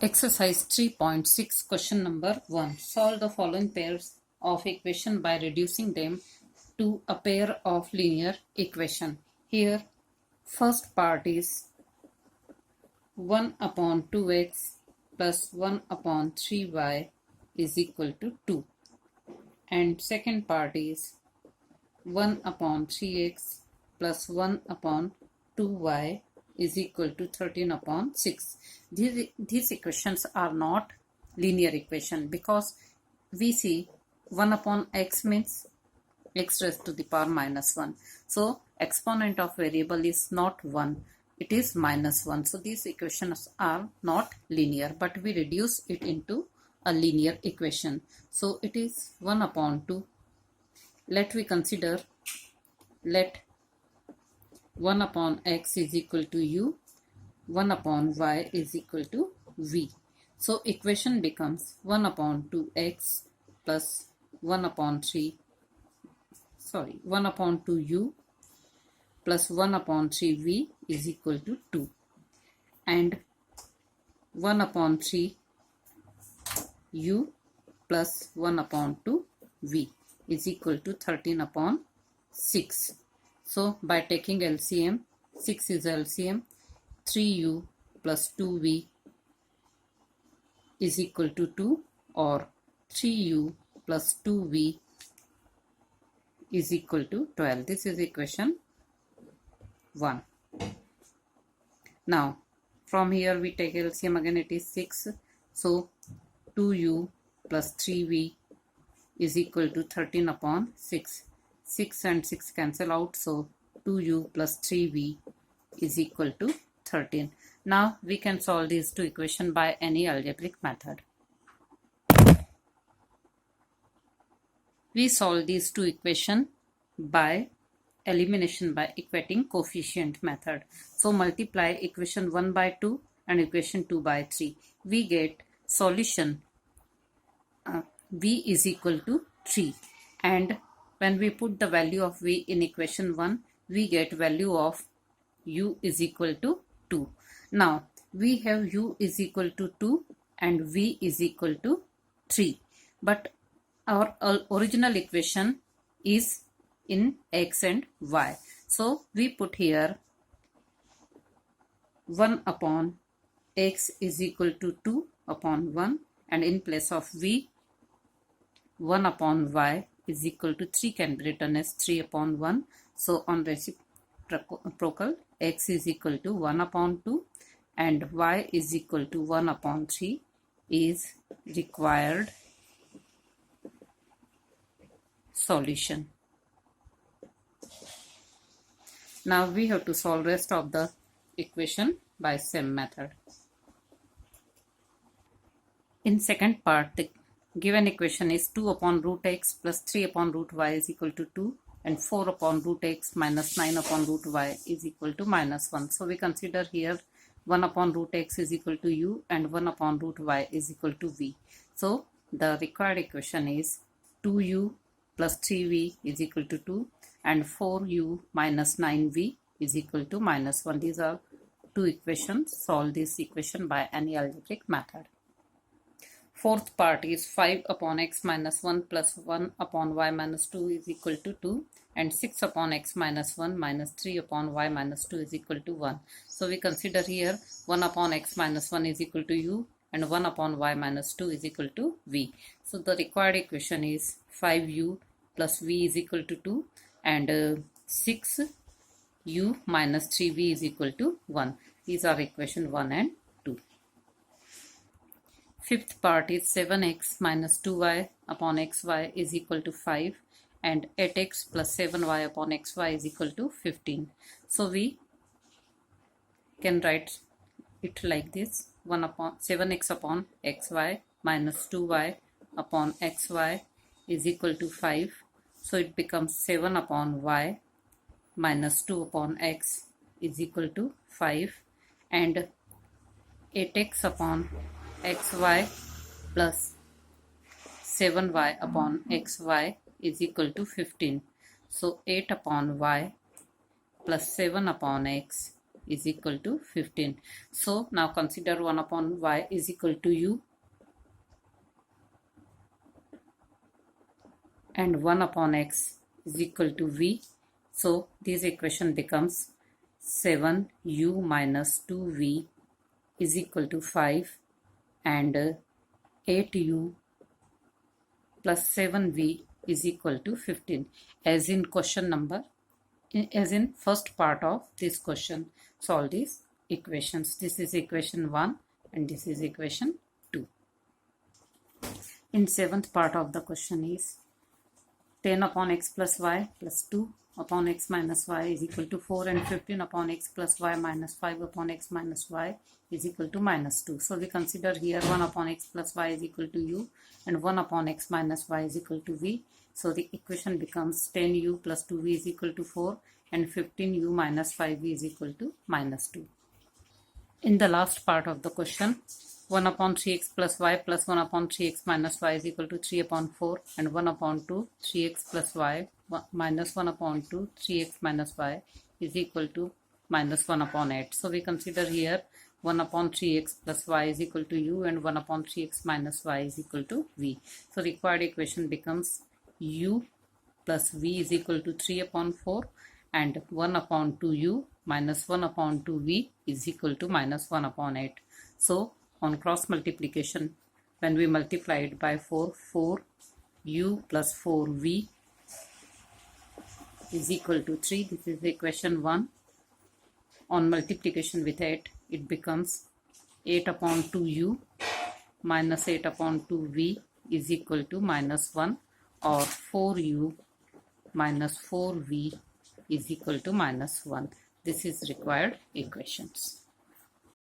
Exercise 3.6 question number 1. Solve the following pairs of equation by reducing them to a pair of linear equation. Here first part is 1 upon 2x plus 1 upon 3y is equal to 2, and second part is 1 upon 3x plus 1 upon 2y is equal to 13 upon 6. These equations are not linear equation because we see 1 upon x means x raised to the power minus 1. So exponent of variable is not 1, it is minus 1. So these equations are not linear, but we reduce it into a linear equation. So it is 1 upon 2. Let 1 upon x is equal to u, 1 upon y is equal to v. So equation becomes 1 upon 2x plus 1 upon 2u plus 1 upon 3v is equal to 2, and 1 upon 3u plus 1 upon 2v is equal to 13 upon 6. So by taking LCM, 6 is LCM, 3u plus 2v is equal to 2, or 3u plus 2v is equal to 12. This is equation 1. Now from here we take LCM again, it is 6. So 2u plus 3v is equal to 13 upon 6. 6 and 6 cancel out, so 2u plus 3v is equal to 13. Now we can solve these two equations by any algebraic method. We solve these two equations by elimination by equating coefficient method. So multiply equation 1 by 2 and equation 2 by 3. We get solution v is equal to 3, and when we put the value of v in equation 1, we get value of u is equal to 2. Now we have u is equal to 2 and v is equal to 3, but our original equation is in x and y. So we put here 1 upon x is equal to 2 upon 1, and in place of v, 1 upon y is equal to 3 can be written as 3 upon 1. So on reciprocal, x is equal to 1 upon 2 and y is equal to 1 upon 3 is required solution. Now we have to solve rest of the equation by same method. In second part, the given equation is 2 upon root x plus 3 upon root y is equal to 2, and 4 upon root x minus 9 upon root y is equal to minus 1. So we consider here 1 upon root x is equal to u and 1 upon root y is equal to v. So the required equation is 2u plus 3v is equal to 2 and 4u minus 9v is equal to minus 1. These are two equations. Solve this equation by any algebraic method. Fourth part is 5 upon x minus 1 plus 1 upon y minus 2 is equal to 2, and 6 upon x minus 1 minus 3 upon y minus 2 is equal to 1. So we consider here 1 upon x minus 1 is equal to u and 1 upon y minus 2 is equal to v. So the required equation is 5u plus v is equal to 2 and 6u minus 3v is equal to 1. These are equation 1 and 2. Fifth part is 7x minus 2y upon xy is equal to 5, and 8x plus 7y upon xy is equal to 15. So we can write it like this: 1 upon 7x upon xy minus 2y upon xy is equal to 5. So it becomes 7 upon y minus 2 upon x is equal to 5, and 8x upon xy plus 7y upon xy is equal to 15. So 8 upon y plus 7 upon x is equal to 15. So now consider 1 upon y is equal to u and 1 upon x is equal to v. So this equation becomes 7u minus 2v is equal to 5 and 8u plus 7v is equal to 15, as in question number, as in first part of this question. Solve these equations. This is equation 1 and this is equation 2. In seventh part of the question is 10 upon x plus y plus 2 upon x minus y is equal to 4 and 15 upon x plus y minus 5 upon x minus y is equal to minus 2. So we consider here 1 upon x plus y is equal to u and 1 upon x minus y is equal to v. So the equation becomes 10u plus 2v is equal to 4 and 15u minus 5v is equal to minus 2. In the last part of the question, 1 upon 3x plus y plus 1 upon 3x minus y is equal to 3 upon 4 and 1 upon 2 3x plus y minus 1 upon 2 3x minus y is equal to minus 1 upon 8. So we consider here 1 upon 3x plus y is equal to u and 1 upon 3x minus y is equal to v. So required equation becomes u plus v is equal to 3 upon 4 and 1 upon 2u minus 1 upon 2v is equal to minus 1 upon 8. So on cross multiplication, when we multiply it by 4, 4u plus 4v is equal to 3. This is equation 1. On multiplication with 8, it becomes 8 upon 2u minus 8 upon 2v is equal to minus 1, or 4u minus 4v is equal to minus 1. This is required equations.